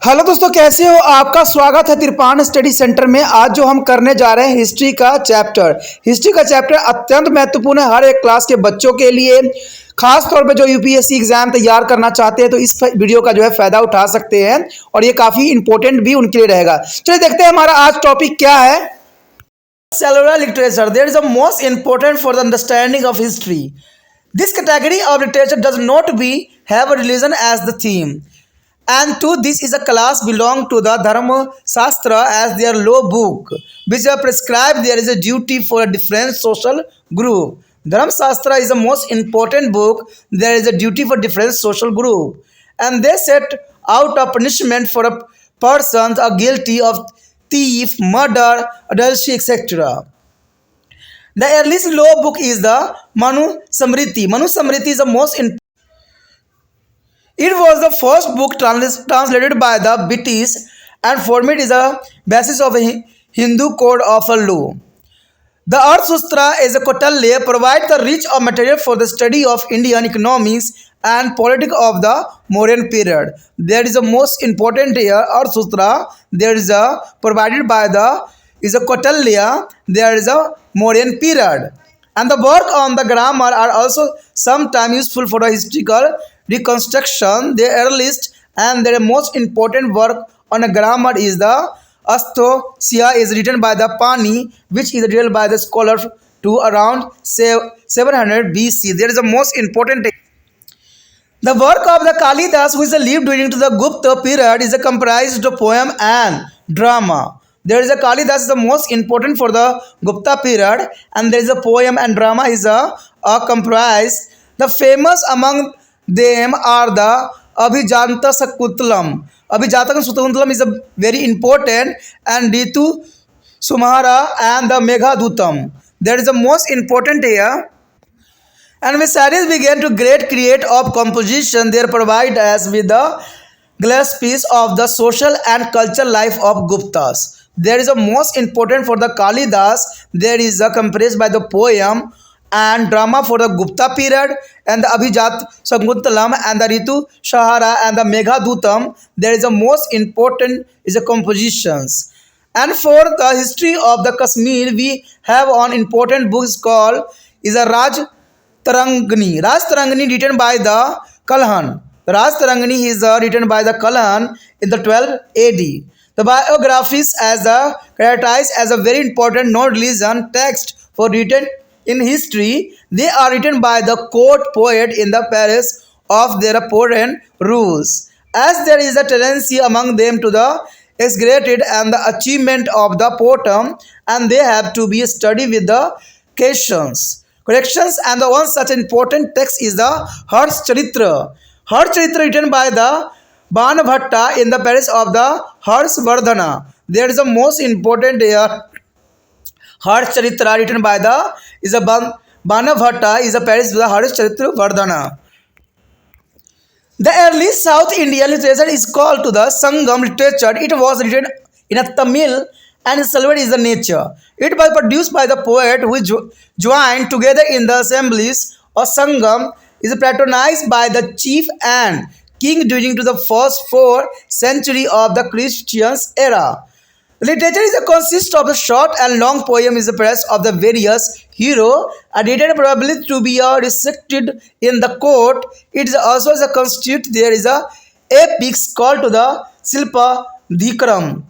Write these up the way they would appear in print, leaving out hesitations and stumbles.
Hello दोस्तों, कैसे हो? आपका स्वागत है तिरपान स्टडी सेंटर में। आज जो हम करने जा रहे हैं हिस्ट्री का चैप्टर अत्यंत महत्वपूर्ण है हर एक क्लास के बच्चों के लिए। खास तौर पे जो यूपीएससी एग्जाम तैयार करना चाहते हैं तो इस वीडियो का जो है फायदा उठा सकते हैं और ये काफ़ी इंपॉर्टेंट भी उनके लिए रहेगा। चलिए देखते हैं हमारा आज टॉपिक क्या है। Cellular literature, there is a most important for the understanding of history. This category of literature does not be have a religion as the theme. And to this is a class belong to the Dharma Shastra as their law book, which are prescribed there is a duty for a different social group. Dharma Shastra is the most important book. There is a duty for different social group, and they set out a punishment for a person are guilty of thief, murder, adultery, etc. The earliest law book is the Manu Samriti. Manu Samriti is the most important. It was the first book translated by the British and formed is a basis of a Hindu code of a law. The Arthashastra is a Kautilya provides the rich of material for the study of Indian economics and politics of the Mauryan period. There is a most important here Arthashastra. There is a provided by the is a Kautilya. There is a Mauryan period. And the work on the grammar are also sometimes useful for the historical reconstruction. The earliest and the most important work on a grammar is the Astosya is written by the Pani, which is written by the scholar to around 700 BC. There is the most important. The work of the Kalidas, who is lived during to the Gupta period, is a comprised of poem and drama. There is a Kalidas is the most important for the Gupta period, and there is a poem and drama is a comprised. The famous among them are the Abhijanta Sakutlam. Abhijata Sakutlam is a very important, and Ritu Sumara and the Meghadutam. There is the most important here. And Viserys began to great create of composition. They provide us with the glass piece of the social and cultural life of Guptas. There is a most important for the Kalidas. There is a compressed by the poem and drama for the Gupta period and the Abhijat Sakuntalam and the Ritu Sahara and the Meghadutam. There is a most important is a compositions. And for the history of the Kashmir, we have an important books called is a Raj Tarangani written by the Kalhan. Raj Tarangani is written by the Kalhan in the 12 AD. The biographies as a characterized as a very important non-religion text for written in history. They are written by the court poet in the Paris of their foreign rules. As there is a tendency among them to the exaggerated and the achievement of the poem, and they have to be studied with the corrections, and the one such important text is the Harsh Charitra. Harsh Charitra written by the Banabhatta in the parish of the Harshvardhana. There is a most important here. Harsh Charitra written by the is a Banabhatta is a parish of the Harsh Charitra Vardhana. The early South Indian literature is called to the Sangam literature. It was written in a Tamil and celebrated is the nature. It was produced by the poet who joined together in the assemblies of Sangam is patronized by the chief and king during to the first 4 centuries of the Christian era. Literature is a consist of the short and long poem is the press of the various hero edited probably to be restricted in the court. It is also a constitute there is a epics called to the Silpa Dhikram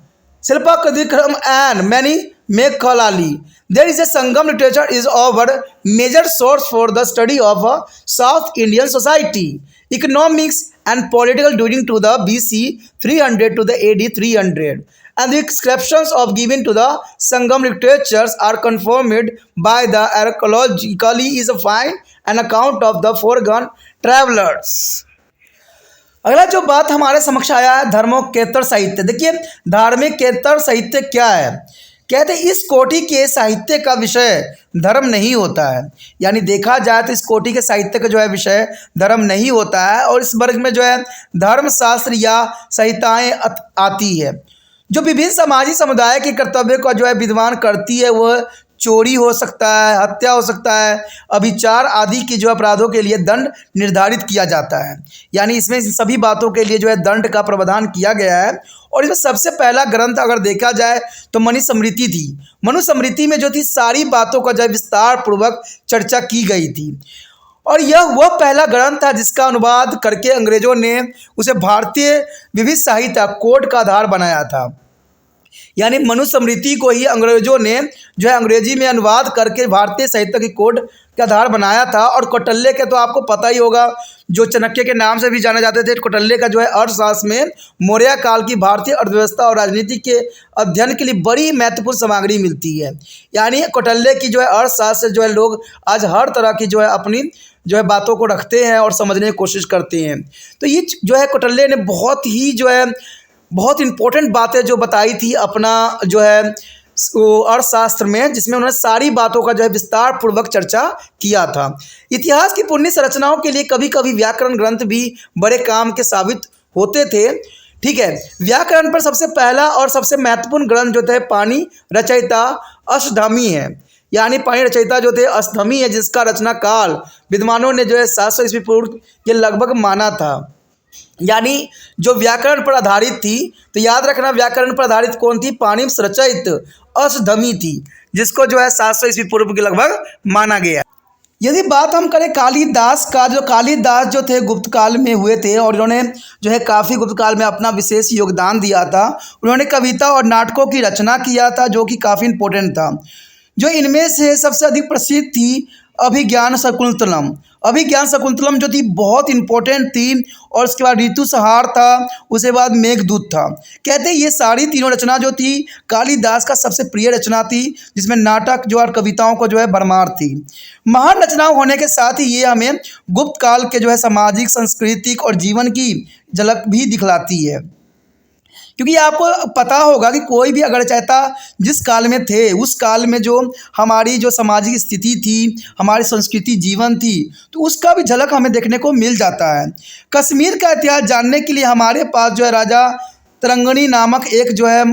and many Mekhalali. There is a Sangam literature is our major source for the study of South Indian society, economics and political during to the BC 300 to the AD 300. And the inscriptions of given to the Sangam literatures are confirmed by the archaeologically is a find an account of the foregone travelers. अगला जो बात हमारे समक्ष आया है धर्मोकेतर साहित्य। देखिए धार्मिकेतर साहित्य क्या है। कहते हैं इस कोटि के साहित्य का विषय धर्म नहीं होता है। यानी देखा जाए तो इस कोटि के साहित्य का जो है विषय धर्म नहीं होता है और इस वर्ग में जो है धर्मशास्त्र या संहिताएं आती है जो विभिन्न सामाजिक समुदाय के कर्तव्य का जो है विद्वान करती है। वह चोरी हो सकता है, हत्या हो सकता है, अभिचार आदि की जो अपराधों के लिए दंड निर्धारित किया जाता है। यानी इसमें इन सभी बातों के लिए जो है दंड का प्रावधान किया गया है। और इसमें सबसे पहला ग्रंथ अगर देखा जाए तो मनुस्मृति थी। मनुस्मृति में जो थी सारी बातों का जो है विस्तार पूर्वक चर्चा की गई थी। और यह वह पहला ग्रंथ था जिसका अनुवाद करके अंग्रेजों ने उसे भारतीय विविध साहित्य कोड का आधार बनाया था। यानी मनुस्मृति को ही अंग्रेजों ने जो है अंग्रेजी में अनुवाद करके भारतीय साहित्य की कोड का आधार बनाया था। और कौटिल्य के तो आपको पता ही होगा, जो चाणक्य के नाम से भी जाने जाते थे। कौटिल्य का जो है अर्थशास्त्र में मौर्य काल की भारतीय अर्थव्यवस्था और राजनीति के अध्ययन के लिए बड़ी महत्वपूर्ण सामग्री मिलती है। यानी कौटिल्य की जो है अर्थशास्त्र से जो है लोग आज हर तरह की जो है अपनी जो है बातों को रखते हैं और समझने की कोशिश करते हैं। तो ये जो है कौटिल्य ने बहुत ही जो है बहुत इंपॉर्टेंट बातें जो बताई थी अपना जो है अर्थशास्त्र में, जिसमें उन्होंने सारी बातों का जो है विस्तार पूर्वक चर्चा किया था। इतिहास की पुण्य संरचनाओं के लिए कभी कभी व्याकरण ग्रंथ भी बड़े काम के साबित होते थे। ठीक है, व्याकरण पर सबसे पहला और सबसे महत्वपूर्ण ग्रंथ जो थे पाणि रचयिता अष्टधामी है। यानी पाणि रचयिता जो थे अष्टधामी है, जिसका रचना काल विद्वानों ने जो है 700 ईस्वी पूर्व के लगभग माना था। यानी जो व्याकरण पर आधारित थी, तो याद रखना व्याकरण पर आधारित कौन थी? पाणि रचयित अष्टधामी थी, जिसको जो है 700 ईस्वी पूर्व के लगभग माना गया। यदि बात हम करें कालिदास का, जो कालिदास जो थे गुप्त काल में हुए थे और इन्होंने जो है काफ़ी गुप्त काल में अपना विशेष योगदान दिया था। उन्होंने कविता और नाटकों की रचना किया था जो कि काफ़ी इम्पोर्टेंट था। जो इनमें से सबसे अधिक प्रसिद्ध थी अभिज्ञान शकुंतलम। अभिज्ञान शकुंतलम जो थी बहुत इंपॉर्टेंट थी। और उसके बाद ऋतुसंहार था, उसके बाद मेघदूत था। कहते हैं ये सारी तीनों रचना जो थी कालिदास का सबसे प्रिय रचना थी, जिसमें नाटक जो और कविताओं को जो है भरमार थी। महान रचनाओं होने के साथ ही ये हमें गुप्त काल के जो है सामाजिक, सांस्कृतिक और जीवन की झलक भी दिखलाती है। क्योंकि आपको पता होगा कि कोई भी अगर रचयिता जिस काल में थे, उस काल में जो हमारी जो सामाजिक स्थिति थी, हमारी संस्कृति जीवन थी, तो उसका भी झलक हमें देखने को मिल जाता है। कश्मीर का इतिहास जानने के लिए हमारे पास जो है राजा तरंगणी नामक एक जो है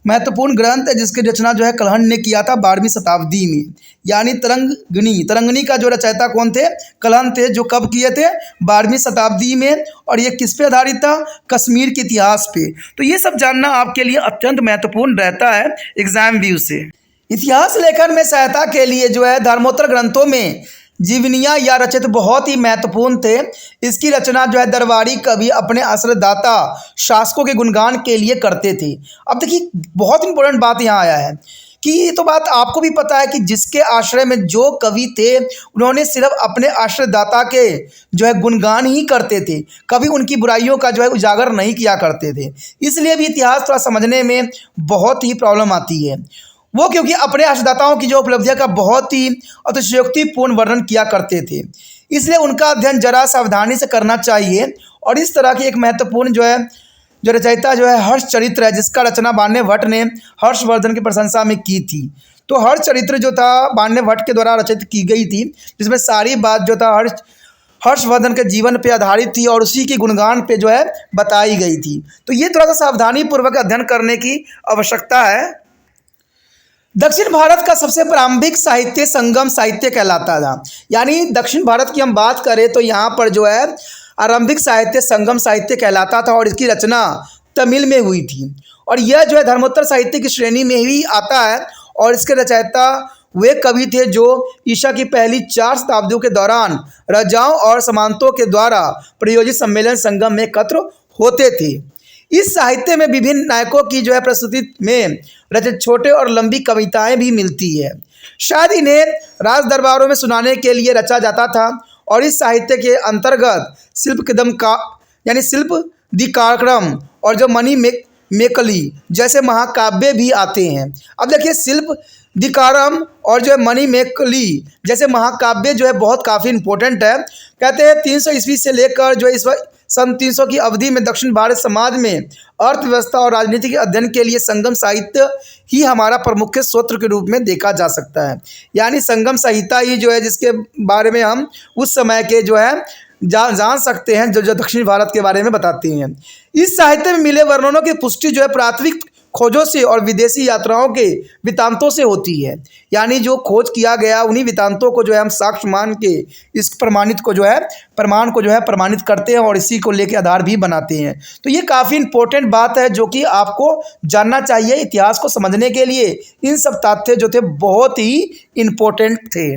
महत्वपूर्ण ग्रंथ है, जिसकी रचना जो है कलहण ने किया था 12वीं शताब्दी में। यानी तरंगणी का जो रचयिता कौन थे? कलहण थे, जो कब किए थे? 12वीं शताब्दी में। और ये किस पे आधारित था? कश्मीर के इतिहास पे। तो ये सब जानना आपके लिए अत्यंत महत्वपूर्ण रहता है एग्जाम व्यू से। इतिहास लेखन में सहायता के लिए जो है धर्मोत्तर ग्रंथों में जीवनियाँ या रचित बहुत ही महत्वपूर्ण थे। इसकी रचना जो है दरबारी कवि अपने आश्रयदाता शासकों के गुणगान के लिए करते थे। अब देखिए बहुत इंपॉर्टेंट बात यहाँ आया है कि ये तो बात आपको भी पता है कि जिसके आश्रय में जो कवि थे, उन्होंने सिर्फ अपने आश्रयदाता के जो है गुणगान ही करते थे, कभी उनकी बुराइयों का जो है उजागर नहीं किया करते थे। इसलिए भी इतिहास थोड़ा समझने में बहुत ही प्रॉब्लम आती है। वो क्योंकि अपने आश्रयदाताओं की जो उपलब्धियां का बहुत ही अतिशयोक्तिपूर्ण वर्णन किया करते थे, इसलिए उनका अध्ययन जरा सावधानी से करना चाहिए। और इस तरह की एक महत्वपूर्ण जो रचयिता जो है हर्षचरित्र है, जिसका रचना बाण्य भट्ट ने हर्षवर्धन की प्रशंसा में की थी। तो हर्षचरित्र जो था बाण्य भट्ट के द्वारा रचित की गई थी, जिसमें सारी बात जो था हर्षवर्धन के जीवन पे आधारित थी और उसी के गुणगान पे जो है बताई गई थी। तो ये थोड़ा सा सावधानी पूर्वक अध्ययन करने की आवश्यकता है। दक्षिण भारत का सबसे प्रारंभिक साहित्य संगम साहित्य कहलाता था। यानी दक्षिण भारत की हम बात करें तो यहाँ पर जो है आरंभिक साहित्य संगम साहित्य कहलाता था और इसकी रचना तमिल में हुई थी। और यह जो है धर्मोत्तर साहित्य की श्रेणी में ही आता है। और इसके रचयिता वे कवि थे जो ईसा की पहली 4 शताब्दियों के दौरान राजाओं और सामंतों के द्वारा प्रायोजित सम्मेलन संगम में एकत्र होते थे। इस साहित्य में विभिन्न नायकों की जो है प्रस्तुति में रचित छोटे और लंबी कविताएं भी मिलती है। शायद इन्हें राज दरबारों में सुनाने के लिए रचा जाता था। और इस साहित्य के अंतर्गत शिल्प दिकारक्रम और जो मणि मेकली जैसे महाकाव्य भी आते हैं। अब देखिए शिल्प दिकारम और जो है मणि मेकली जैसे महाकाव्य जो है बहुत काफ़ी इंपॉर्टेंट है। कहते हैं 300 ईस्वी से लेकर जो इस सन 300 की अवधि में दक्षिण भारत समाज में अर्थव्यवस्था और राजनीति के अध्ययन के लिए संगम साहित्य ही हमारा प्रमुख स्रोत के रूप में देखा जा सकता है। यानी संगम संहिता ही जो है जिसके बारे में हम उस समय के जो है जान सकते हैं, जो दक्षिण भारत के बारे में बताते हैं। इस साहित्य में मिले वर्णनों की पुष्टि जो है प्राथमिक खोजों से और विदेशी यात्राओं के वृत्तांतों से होती है। यानी जो खोज किया गया उन्हीं वृत्तांतों को जो है हम साक्ष्य मान के इस प्रमाण को जो है प्रमाणित करते हैं और इसी को लेके आधार भी बनाते हैं। तो ये काफ़ी इंपॉर्टेंट बात है जो कि आपको जानना चाहिए इतिहास को समझने के लिए। इन सब तथ्य जो थे बहुत ही इम्पोर्टेंट थे।